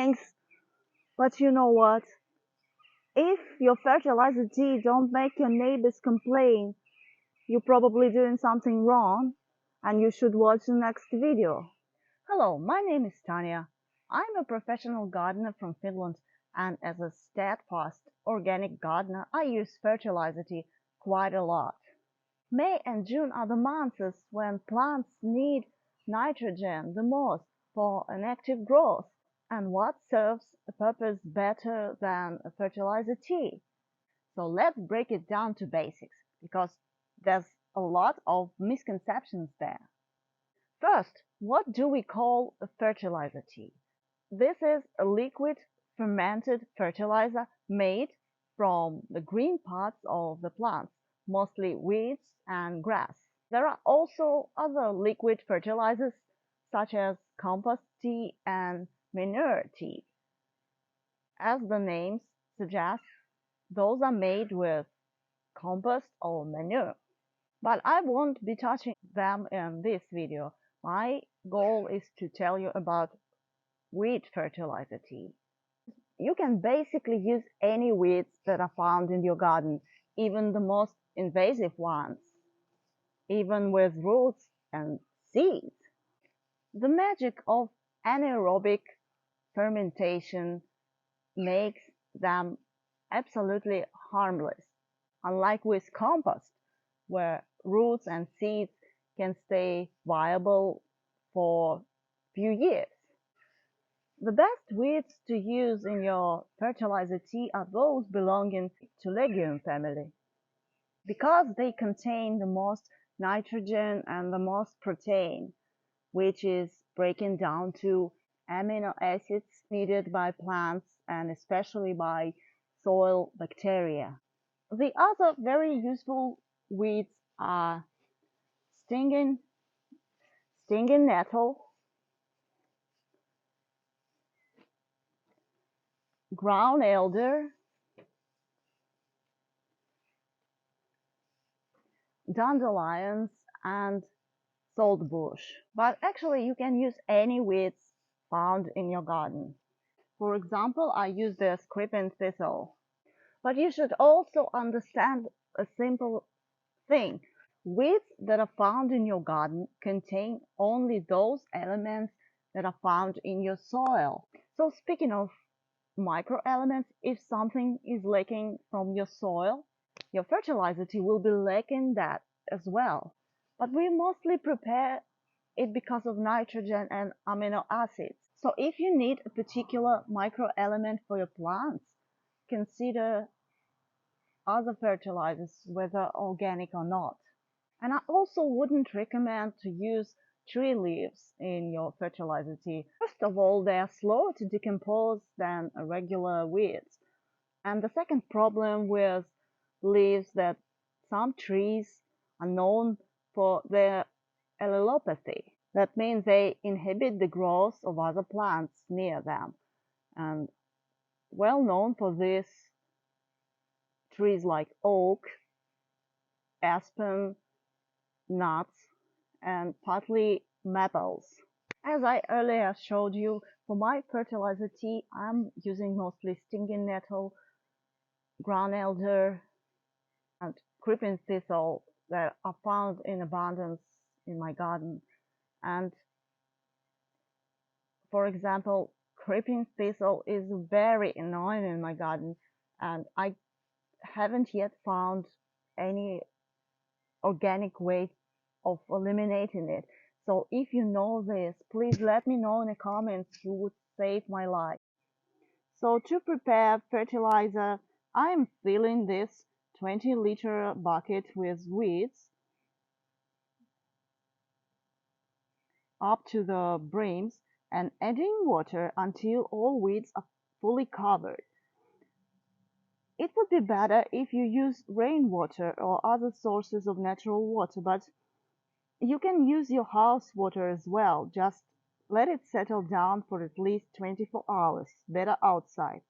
thanks. But you know what? If your fertilizer tea don't make your neighbors complain, you're probably doing something wrong and you should watch the next video. Hello, my name is Tanya. I'm a professional gardener from Finland, and as a steadfast organic gardener, I use fertilizer tea quite a lot. May and June are the months when plants need nitrogen the most for an active growth. And what serves a purpose better than a fertilizer tea? So let's break it down to basics, because there's a lot of misconceptions there. First, what do we call a fertilizer tea? This is a liquid fermented fertilizer made from the green parts of the plants, mostly weeds and grass. There are also other liquid fertilizers such as compost tea and manure tea. As the names suggest, those are made with compost or manure. But I won't be touching them in this video. My goal is to tell you about wheat fertilizer tea. You can basically use any weeds that are found in your garden, even the most invasive ones, even with roots and seeds. The magic of anaerobic fermentation makes them absolutely harmless, unlike with compost, where roots and seeds can stay viable for few years. The best weeds to use in your fertilizer tea are those belonging to legume family, because they contain the most nitrogen and the most protein, which is breaking down to amino acids needed by plants and especially by soil bacteria. The other very useful weeds are stinging nettle, ground elder, dandelions, and saltbush. But actually, you can use any weeds found in your garden. For example, I use the creeping thistle. But you should also understand a simple thing. Weeds that are found in your garden contain only those elements that are found in your soil. So speaking of microelements, if something is lacking from your soil, your fertilizer tea will be lacking that as well. But we mostly prepare it because of nitrogen and amino acids. So if you need a particular microelement for your plants, consider other fertilizers, whether organic or not. And I also wouldn't recommend to use tree leaves in your fertilizer tea. First of all, they are slower to decompose than regular weeds. And the second problem with leaves that some trees are known for their allelopathy. That means they inhibit the growth of other plants near them. And well known for this, trees like oak, aspen, nuts, and partly maples. As I earlier showed you, for my fertilizer tea, I'm using mostly stinging nettle, ground elder, and creeping thistle that are found in abundance in my garden. And for example, creeping thistle is very annoying in my garden, and I haven't yet found any organic way of eliminating it. So if you know this, please let me know in the comments. You would save my life. So to prepare fertilizer, I am filling this 20-liter bucket with weeds up to the brims and adding water until all weeds are fully covered. It would be better if you use rainwater or other sources of natural water, but you can use your house water as well. Just let it settle down for at least 24 hours, better outside.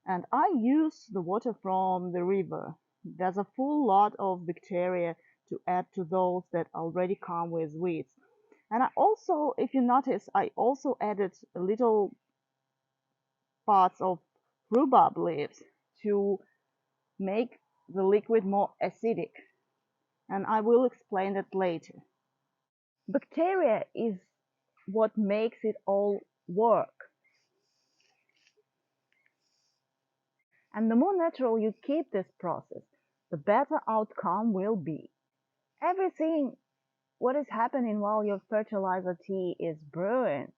And I use the water from the river. There's a full lot of bacteria to add to those that already come with weeds. And I also, if you notice, I also added a little parts of rhubarb leaves to make the liquid more acidic, and I will explain that later. Bacteria is what makes it all work, and the more natural you keep this process, the better outcome will be. Everything what is happening while your fertilizer tea is brewing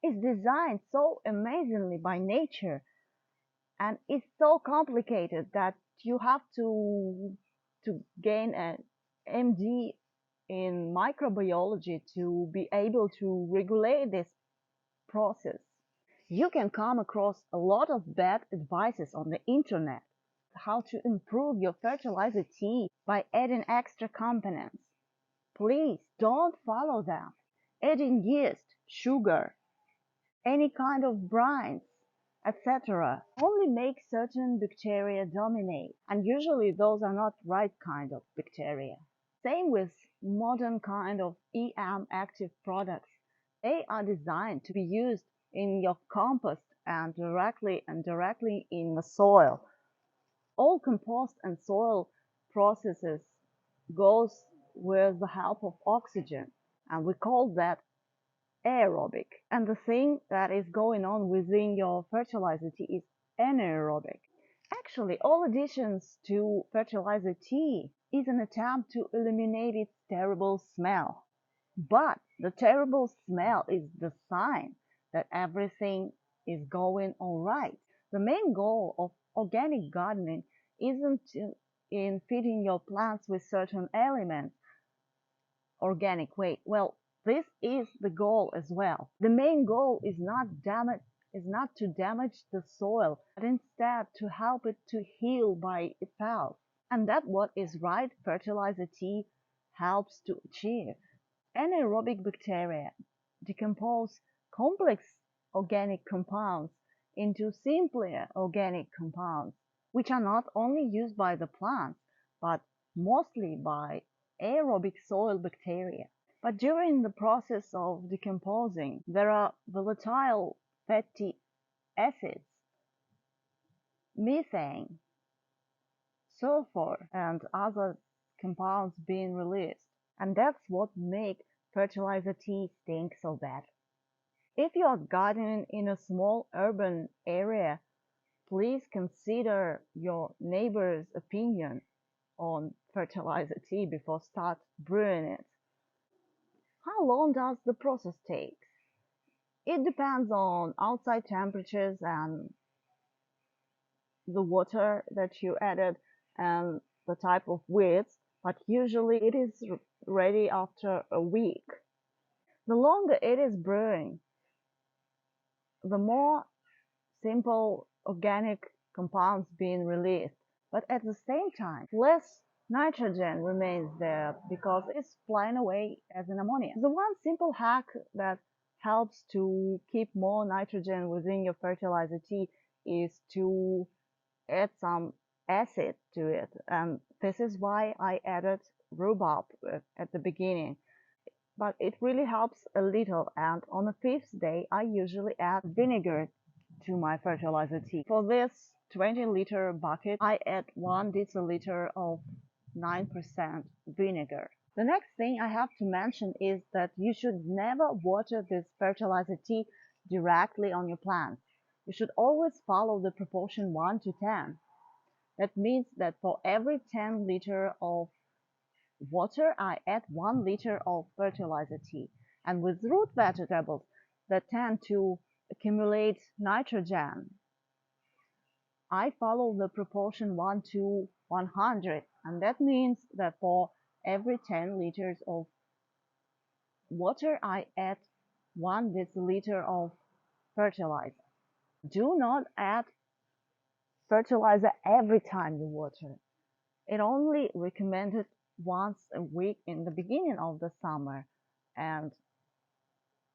is designed so amazingly by nature, and it's so complicated that you have to gain an MD in microbiology to be able to regulate this process. You can come across a lot of bad advices on the internet how to improve your fertilizer tea by adding extra components. Please don't follow them. Adding yeast, sugar, any kind of brines, etc. only makes certain bacteria dominate, and usually those are not right kind of bacteria. Same with modern kind of EM active products. They are designed to be used in your compost and directly in the soil. All compost and soil processes goes with the help of oxygen, and we call that aerobic. And the thing that is going on within your fertilizer tea is anaerobic. Actually, all additions to fertilizer tea is an attempt to eliminate its terrible smell. But the terrible smell is the sign that everything is going all right. The main goal of organic gardening isn't in feeding your plants with certain elements organic way. Well, this is the goal as well. The main goal is not to damage the soil, but instead to help it to heal by itself. And that's what is right fertilizer tea helps to achieve. Anaerobic bacteria decompose complex organic compounds into simpler organic compounds, which are not only used by the plants, but mostly by aerobic soil bacteria. But during the process of decomposing, there are volatile fatty acids, methane, sulfur, and other compounds being released. And that's what makes fertilizer tea stink so bad. If you are gardening in a small urban area, please consider your neighbor's opinion on fertilizer tea before start brewing it. How long does the process take? It depends on outside temperatures and the water that you added and the type of weeds, but usually it is ready after a week. The longer it is brewing, the more simple organic compounds being released, but at the same time, less nitrogen remains there because it's flying away as an ammonia. The one simple hack that helps to keep more nitrogen within your fertilizer tea is to add some acid to it, and this is why I added rhubarb at the beginning. But it really helps a little, and on the fifth day I usually add vinegar to my fertilizer tea. For this 20-liter bucket, I add 1 deciliter of 9% vinegar. The next thing I have to mention is that you should never water this fertilizer tea directly on your plants. You should always follow the proportion 1 to 10. That means that for every 10 liter of water, I add 1 liter of fertilizer tea. And with root vegetables that tend to accumulate nitrogen, I follow the proportion 1 to 100. And that means that for every 10 liters of water, I add 1 deciliter of fertilizer. Do not add fertilizer every time you water. It only recommended once a week in the beginning of the summer, and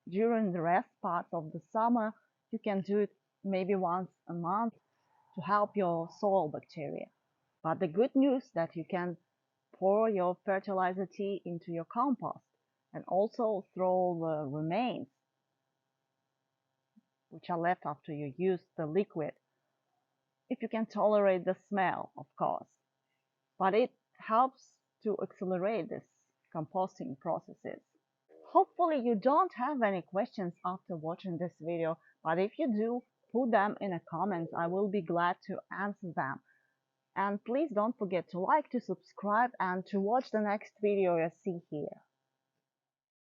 during the rest parts of the summer you can do it maybe once a month to help your soil bacteria. But the good news that you can pour your fertilizer tea into your compost and also throw the remains which are left after you use the liquid, if you can tolerate the smell, of course. But it helps to accelerate this composting processes. Hopefully you don't have any questions after watching this video, but if you do, put them in the comments. I will be glad to answer them. And please don't forget to like, to subscribe, and to watch the next video you see here.